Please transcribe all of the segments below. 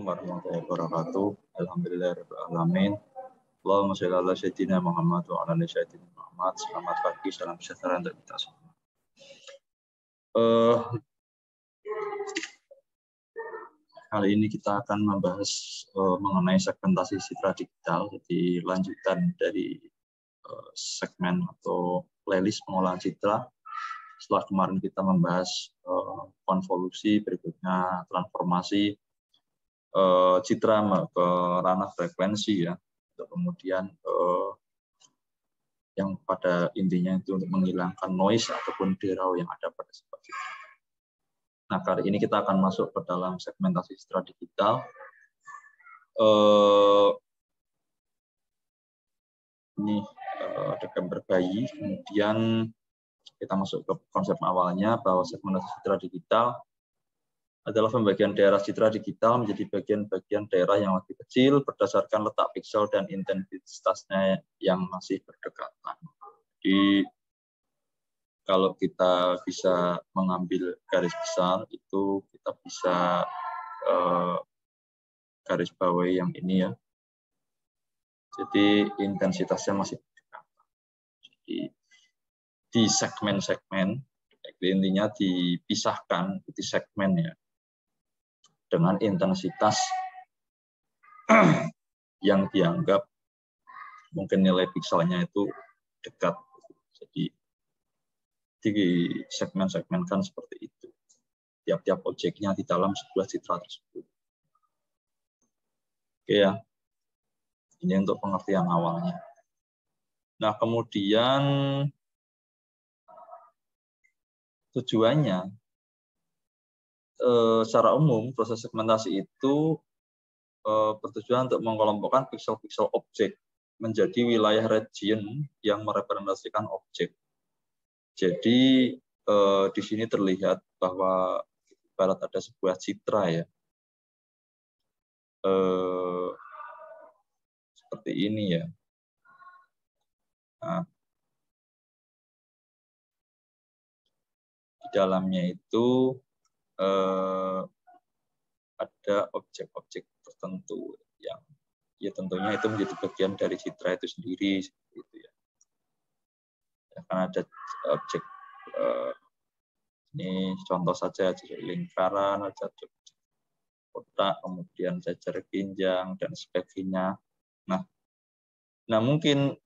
warahmatullahi wabarakatuh. Alhamdulillahirrahmanirrahim. Allahumma sholli ala sayyidina Muhammad wa ala ali sayyidina Muhammad. Selamat pagi, salam sejahtera untuk kita semua. Kali ini kita akan membahas mengenai segmentasi citra digital, jadi lanjutan dari segmen atau playlist pengolahan citra. Setelah kemarin kita membahas konvolusi, berikutnya transformasi citra ke ranah frekuensi ya, kemudian yang pada intinya itu untuk menghilangkan noise ataupun derau yang ada pada sebuah citra. Nah, kali ini kita akan masuk ke dalam segmentasi citra digital. Ini ada gambar bayi, kemudian kita masuk ke konsep awalnya bahwa segmentasi citra digital adalah pembagian daerah citra digital menjadi bagian-bagian daerah yang lebih kecil berdasarkan letak piksel dan intensitasnya yang masih berdekatan. Jadi kalau kita bisa mengambil garis besar itu kita bisa garis bawahi yang ini ya. Jadi intensitasnya masih berdekatan. Jadi di segmen-segmen intinya dipisahkan di segmen ya, dengan intensitas yang dianggap mungkin nilai pikselnya itu dekat. Jadi di segmen-segmenkan seperti itu. Tiap-tiap objeknya di dalam sebuah citra tersebut. Oke ya. Ini untuk pengertian awalnya. Nah, kemudian tujuannya secara umum proses segmentasi itu bertujuan untuk mengelompokkan piksel-piksel objek menjadi wilayah region yang merepresentasikan objek. Jadi di sini terlihat bahwa ibarat ada sebuah citra ya, seperti ini ya. Nah, di dalamnya itu ada objek-objek tertentu yang ya tentunya itu menjadi bagian dari citra itu sendiri seperti itu ya. Karena ada objek ini contoh saja jadi lingkaran, ada kotak, kemudian jajar ginjang dan sebagainya. Nah mungkin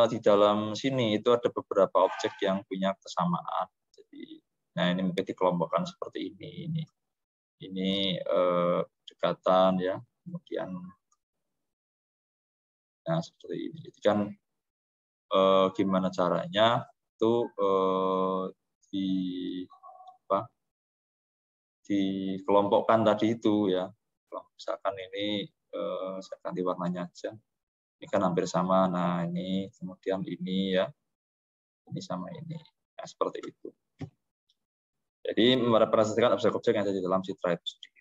di dalam sini itu ada beberapa objek yang punya kesamaan. Jadi, nah ini mungkin dikelompokkan seperti ini. Ini dekatan ya, kemudian nah seperti ini. Jadi kan gimana caranya itu dikelompokkan tadi itu ya. Kalau misalkan ini saya ganti warnanya aja. Ini kan hampir sama. Nah ini kemudian ini ya, ini sama ini. Nah seperti itu. Jadi merepresentasikan objek-objek yang ada di dalam citra itu sendiri.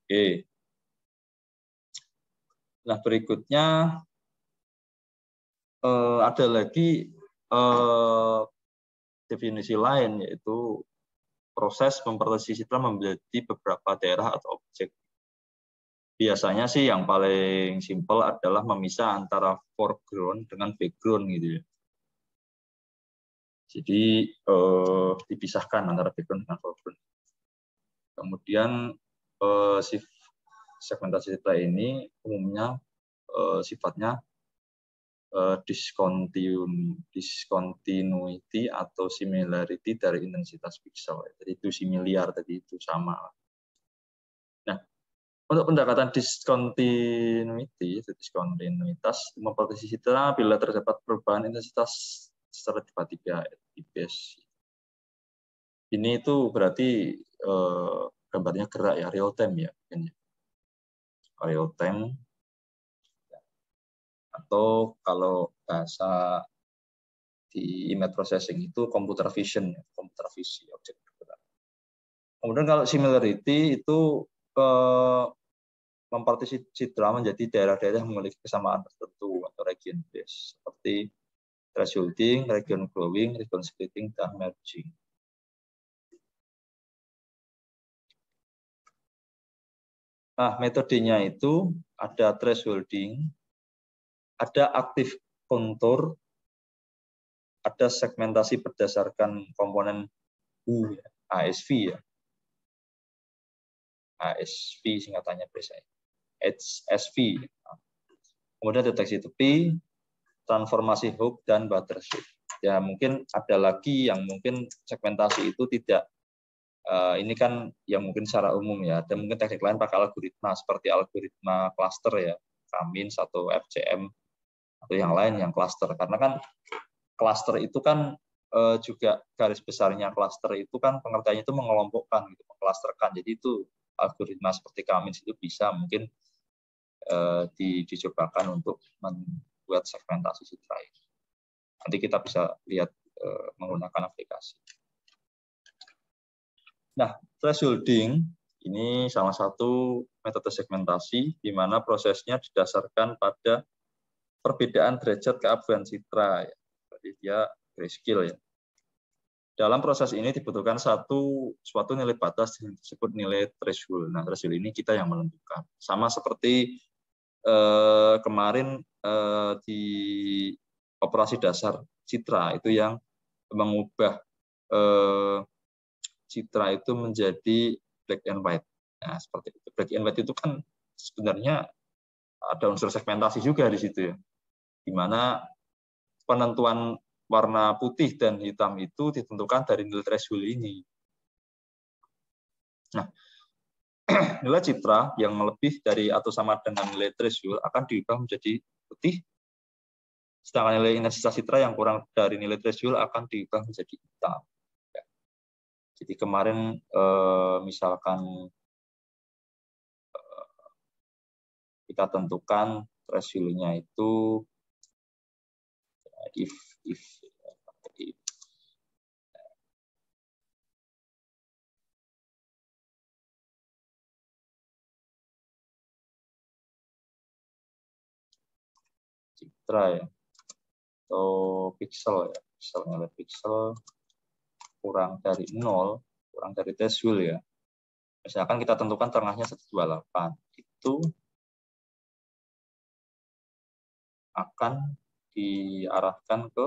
Oke. Nah berikutnya ada lagi definisi lain, yaitu proses mempartisipasi citra menjadi beberapa daerah atau objek. Biasanya sih yang paling simpel adalah memisah antara foreground dengan background gitu ya. Jadi dipisahkan antara background dengan foreground. Kemudian segmentasi citra ini umumnya sifatnya discontinuity atau similarity dari intensitas piksel. Jadi itu similar, tadi itu sama. Nah, untuk pendekatan diskontinuitas mempartisipasi citra bila terdapat perubahan intensitas secara tiba-tiba. Ini itu berarti gambarnya gerak ya, real time ya, real time. Atau kalau bahasa di image processing itu computer vision, computer visi objek bergerak. Kemudian kalau similarity itu mempartisipasi citra menjadi daerah-daerah yang memiliki kesamaan tertentu atau region base seperti thresholding, region glowing, region splitting, dan merging. Nah, metodenya itu ada thresholding, ada active contour, ada segmentasi berdasarkan komponen ASV ya. ASV singkatannya biasanya. HSV. Kemudian deteksi tepi, transformasi hook, dan Butterfield. Ya mungkin ada lagi yang mungkin segmentasi itu tidak, ini kan yang mungkin secara umum ya, dan mungkin teknik lain pakai algoritma seperti algoritma cluster ya, K-means atau FCM atau yang lain yang cluster. Karena kan cluster itu kan juga garis besarnya cluster itu kan pengertiannya itu mengelompokkan, gitu, mengklasterkan. Jadi itu algoritma seperti K-means itu bisa mungkin dicobakan untuk membuat segmentasi citra ini. Nanti kita bisa lihat menggunakan aplikasi. Nah, thresholding ini salah satu metode segmentasi di mana prosesnya didasarkan pada perbedaan derajat keabuan citra. Ya. Jadi dia grayscale ya. Dalam proses ini dibutuhkan suatu nilai batas yang disebut nilai threshold. Nah, threshold ini kita yang menentukan. Sama seperti kemarin di operasi dasar citra itu yang mengubah citra itu menjadi black and white. Nah, seperti itu. Black and white itu kan sebenarnya ada unsur segmentasi juga di situ ya. Di mana penentuan warna putih dan hitam itu ditentukan dari nilai threshold ini. Nah, nilai citra yang lebih dari atau sama dengan nilai threshold akan diubah menjadi putih, sedangkan nilai intensitas citra yang kurang dari nilai threshold akan diubah menjadi hitam. Jadi kemarin misalkan kita tentukan threshold-nya itu if citra ya atau pixel ya, nilai pixel kurang dari 0, kurang dari threshold ya. Misalkan kita tentukan tengahnya 128, itu akan diarahkan ke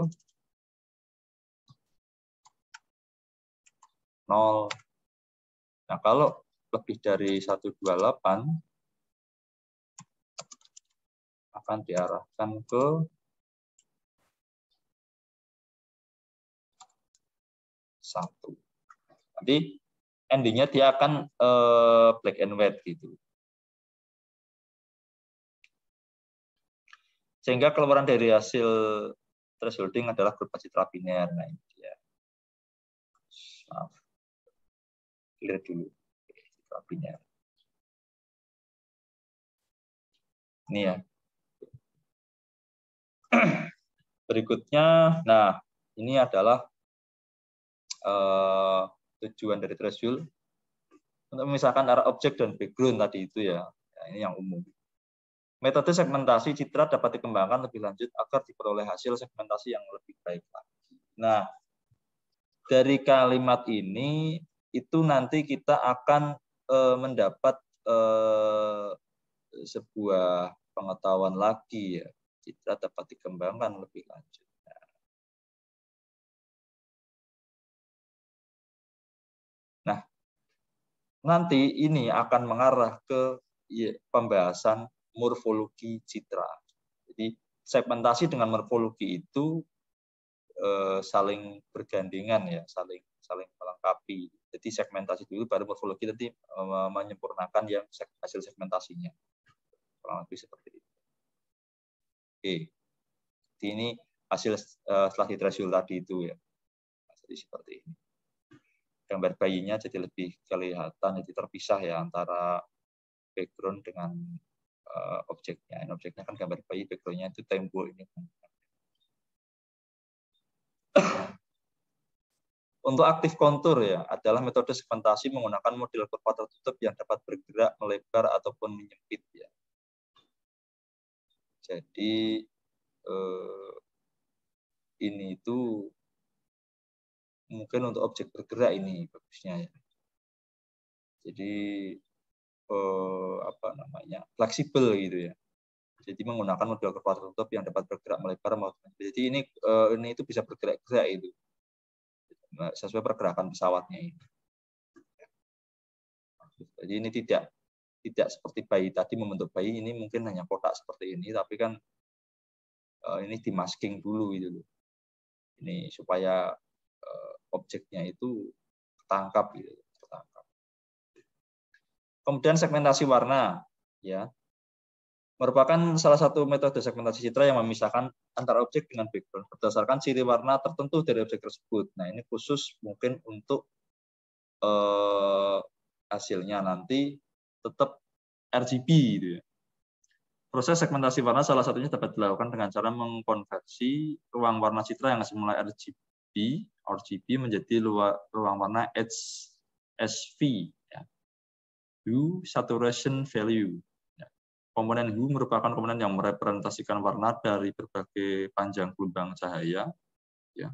0. Nah, kalau lebih dari 128 akan diarahkan ke 1. Nanti endingnya dia akan black and white gitu. Sehingga keluaran dari hasil thresholding adalah berupa citra biner. Nah, ini dia. Maaf. Lihat dulu citra biner. Ini ya. Berikutnya, nah ini adalah tujuan dari threshold untuk memisahkan arah objek dan background tadi itu ya. Nah, ini yang umum. Metode segmentasi citra dapat dikembangkan lebih lanjut agar diperoleh hasil segmentasi yang lebih baik lagi. Nah, dari kalimat ini itu nanti kita akan mendapat sebuah pengetahuan lagi ya. Citra dapat dikembangkan lebih lanjut. Nah, nanti ini akan mengarah ke pembahasan morfologi citra. Jadi segmentasi dengan morfologi itu saling bergandengan ya, saling melengkapi. Jadi segmentasi dulu baru morfologi nanti menyempurnakan yang hasil segmentasinya. Kurang lebih seperti itu. Oke. Jadi ini hasil setelah di threshold tadi itu ya. Jadi seperti ini. Gambar bayinya jadi lebih kelihatan, jadi terpisah ya antara background dengan objeknya. Ini objeknya kan gambar bayi, backgroundnya itu tembok ini. Untuk aktif kontur ya adalah metode segmentasi menggunakan model kurva tertutup yang dapat bergerak, melebar ataupun menyempit ya. Jadi ini itu mungkin untuk objek bergerak ini bagusnya ya. Jadi fleksibel gitu ya. Jadi menggunakan model kepala tertutup yang dapat bergerak melebar maupun. Jadi ini itu bisa bergerak-gerak itu sesuai pergerakan pesawatnya ini. Jadi ini tidak seperti bayi tadi membentuk bayi, ini mungkin hanya kotak seperti ini, tapi kan ini dimasking dulu gitu loh. Ini supaya objeknya itu tertangkap gitu, tertangkap. Kemudian segmentasi warna, ya, merupakan salah satu metode segmentasi citra yang memisahkan antara objek dengan background berdasarkan ciri warna tertentu dari objek tersebut. Nah, ini khusus mungkin untuk hasilnya nanti tetap RGB gitu ya. Proses segmentasi warna salah satunya dapat dilakukan dengan cara mengkonversi ruang warna citra yang semula RGB menjadi ruang warna HSV, ya. Hue Saturation Value. Komponen hue merupakan komponen yang merepresentasikan warna dari berbagai panjang gelombang cahaya. Ya.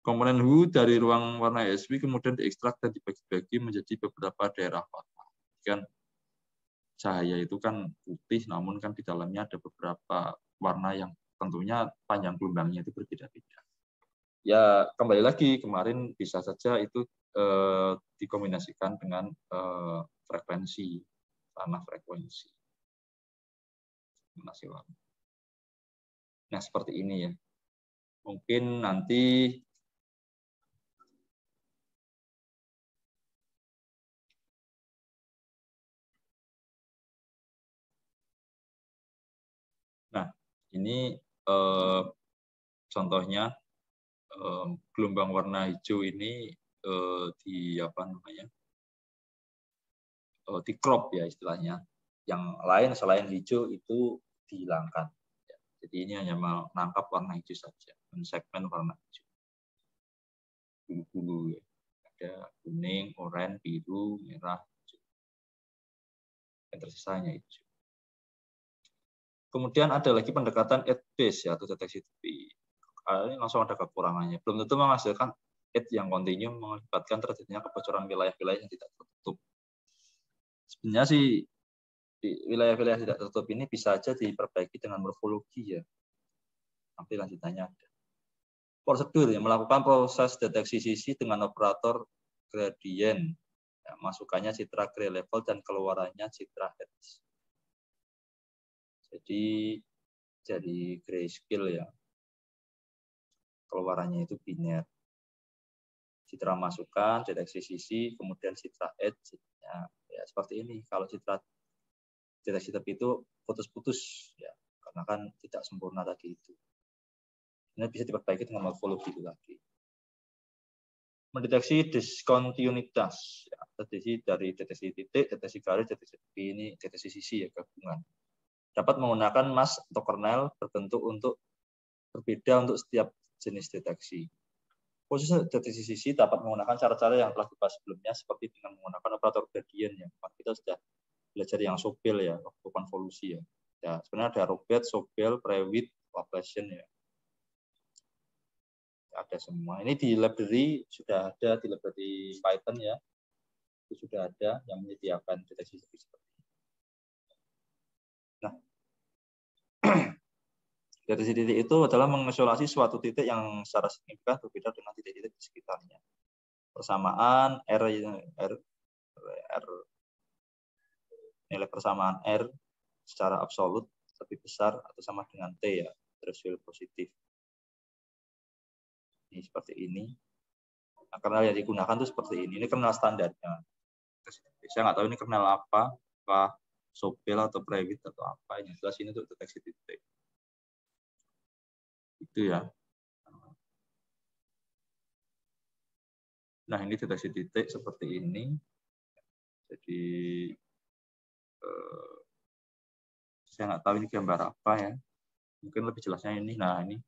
Komponen hue dari ruang warna HSV kemudian diekstrak dan dibagi-bagi menjadi beberapa daerah warna. Kan cahaya itu kan putih, namun kan di dalamnya ada beberapa warna yang tentunya panjang gelombangnya itu berbeda-beda. Ya kembali lagi kemarin bisa saja itu dikombinasikan dengan frekuensi, tanah frekuensi. Nah seperti ini ya. Mungkin nanti ini contohnya gelombang warna hijau ini di crop ya istilahnya. Yang lain selain hijau itu dihilangkan. Jadi ini hanya menangkap warna hijau saja, mensegmen warna hijau. Bulu-bulu ya. Ada kuning, oranye, biru, merah, hijau. Yang tersisanya hijau. Kemudian ada lagi pendekatan edge-based ya, atau deteksi tepi. Ini langsung ada kekurangannya. Belum tentu menghasilkan edge yang kontinu mengakibatkan terjadinya kebocoran wilayah-wilayah yang tidak tertutup. Sebenarnya sih di wilayah-wilayah tidak tertutup ini bisa saja diperbaiki dengan morfologi ya. Nanti lanjutannya ada. Prosedur yang melakukan proses deteksi sisi dengan operator gradient. Ya, masukannya citra gray level dan keluarannya citra edge. Jadi grayscale ya. Keluarannya itu biner. Citra masukan, deteksi sisi, kemudian citra edge. Ya seperti ini. Kalau citra deteksi tepi itu putus-putus ya, karena kan tidak sempurna tadi itu. Ini bisa diperbaiki dengan morfologi itu lagi. Mendeteksi diskontinuitas, ya, deteksi dari deteksi titik, deteksi garis, deteksi tepi, ini deteksi sisi ya, gabungan. Dapat menggunakan mask atau kernel berbentuk untuk berbeda untuk setiap jenis deteksi. Khusus deteksi sisi dapat menggunakan cara-cara yang telah dibahas sebelumnya seperti dengan menggunakan operator gradient ya. Kita sudah belajar yang Sobel ya, waktu konvolusi ya. Ya sebenarnya ada Robert, Sobel, Prewitt, Laplacian ya. Ada semua. Ini di library sudah ada, di library Python ya. Itu sudah ada yang menyediakan deteksi seperti ini. Nah, deteksi titik itu adalah mengisolasi suatu titik yang secara signifikan berbeda dengan titik-titik di sekitarnya. Persamaan nilai persamaan R secara absolut lebih besar atau sama dengan T ya, threshold positif. Ini seperti ini. Nah, kernel yang digunakan itu seperti ini. Ini kernel standarnya. Saya nggak tahu ini kernel apa Sobel atau Prewitt atau apa. Yang jelas ini untuk deteksi titik. Itu ya. Nah, ini deteksi titik seperti ini. Jadi saya nggak tahu ini gambar apa ya. Mungkin lebih jelasnya ini. Nah, ini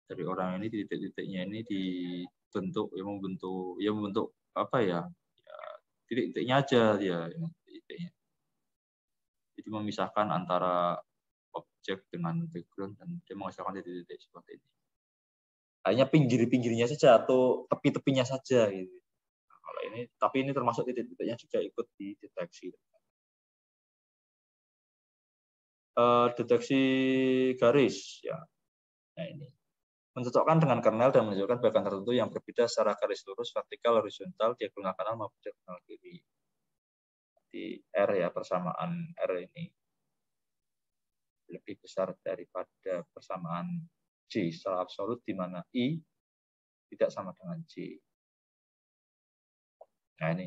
dari orang ini titik-titiknya ini dibentuk membentuk apa ya? Titik-titiknya aja ya, titiknya. Jadi memisahkan antara objek dengan background dan dia menghasilkan titik-titik seperti ini. Hanya pinggir-pinggirnya saja atau tepi-tepinya saja gitu. Kalau ini, tapi ini termasuk titik-titiknya juga ikut dideteksi. Deteksi garis, ya. Nah ini mencocokkan dengan kernel dan menunjukkan bagian tertentu yang berbeda secara garis lurus, vertikal, horizontal, diagonal kanan maupun diagonal kiri. Di R ya, persamaan R ini lebih besar daripada persamaan J secara absolut, di mana I tidak sama dengan J. Nah ini.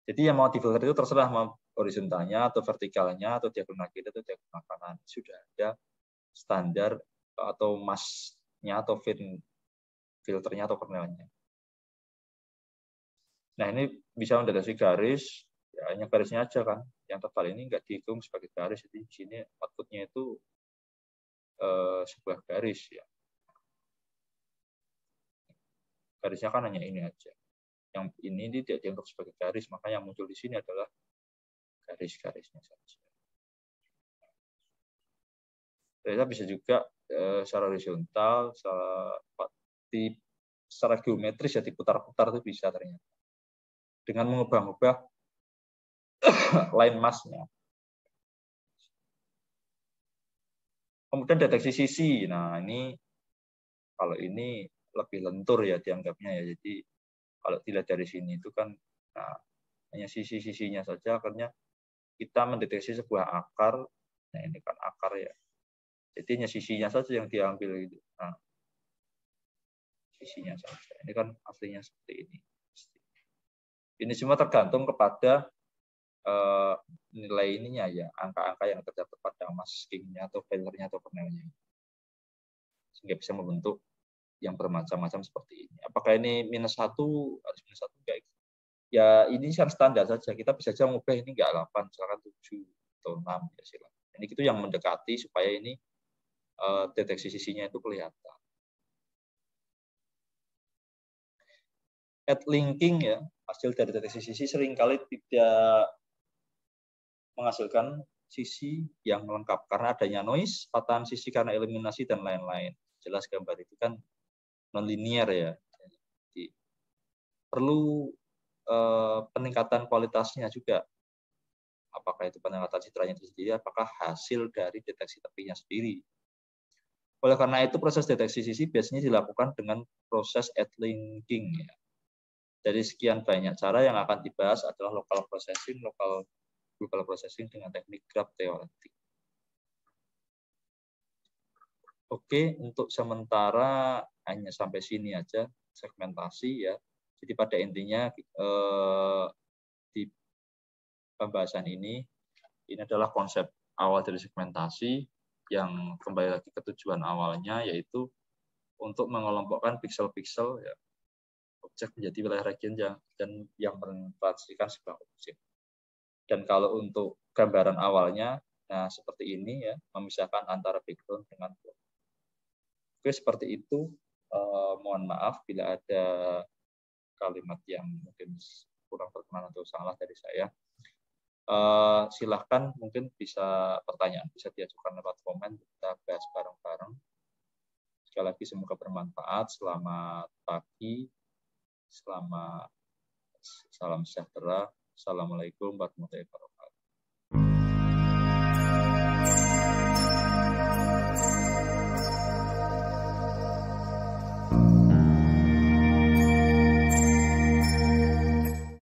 Jadi yang mau difilter itu terserah mau horizontalnya atau vertikalnya atau diagonal kiri atau diagonal kanan. Sudah ada standar atau masknya atau filternya atau kernelnya. Nah ini bisa mendeteksi garis, ya hanya garisnya aja kan. Yang tebal ini nggak dihitung sebagai garis, jadi di sini outputnya itu sebuah garis ya. Garisnya kan hanya ini aja. Yang ini tidak dianggap sebagai garis, maka yang muncul di sini adalah garis-garisnya saja. Ternyata bisa juga secara horizontal, secara geometris ya diputar-putar itu bisa ternyata. Dengan mengubah-ubah line masknya. Kemudian deteksi sisi. Nah ini kalau ini lebih lentur ya dianggapnya ya. Jadi kalau dilihat dari sini itu kan nah, hanya sisi-sisinya saja, akhirnya kita mendeteksi sebuah akar. Nah ini kan akar ya. Jadi hanya sisinya saja yang diambil itu. Nah, sisinya saja. Ini kan aslinya seperti ini. Ini semua tergantung kepada nilai ininya ya, angka-angka yang terdapat pada maskingnya atau filternya atau kernelnya. Sehingga bisa membentuk yang bermacam-macam seperti ini. Apakah ini -1 harus -1 enggak? Ya ini kan standar saja. Kita bisa saja mengubah ini enggak 8, misalkan 7 atau 6 ya silakan. Ini itu yang mendekati supaya ini deteksi sisinya itu kelihatan. Add linking ya, hasil dari deteksi sisi seringkali tidak menghasilkan sisi yang lengkap karena adanya noise, patahan sisi karena eliminasi dan lain-lain. Jelas gambar itu kan non-linear ya. Jadi, perlu peningkatan kualitasnya juga. Apakah itu peningkatan citranya itu sendiri, apakah hasil dari deteksi tepinya sendiri. Oleh karena itu proses deteksi sisi biasanya dilakukan dengan proses add linking ya. Dari sekian banyak cara yang akan dibahas adalah local processing, global processing dengan teknik graph teoretik. Oke, untuk sementara hanya sampai sini aja segmentasi ya. Jadi pada intinya di pembahasan ini adalah konsep awal dari segmentasi yang kembali lagi ke tujuan awalnya, yaitu untuk mengelompokkan piksel-piksel ya, objek menjadi wilayah region dan yang merepresentasikan sebuah objek. Dan kalau untuk gambaran awalnya, nah seperti ini ya, memisahkan antara background dengan foreground. Oke, seperti itu. Mohon maaf bila ada kalimat yang mungkin kurang berkenan atau salah dari saya. Silahkan mungkin bisa pertanyaan bisa diajukan lewat komen, kita bahas bareng-bareng. Sekali lagi semoga bermanfaat. Selamat pagi, salam sejahtera. Assalamualaikum warahmatullahi wabarakatuh.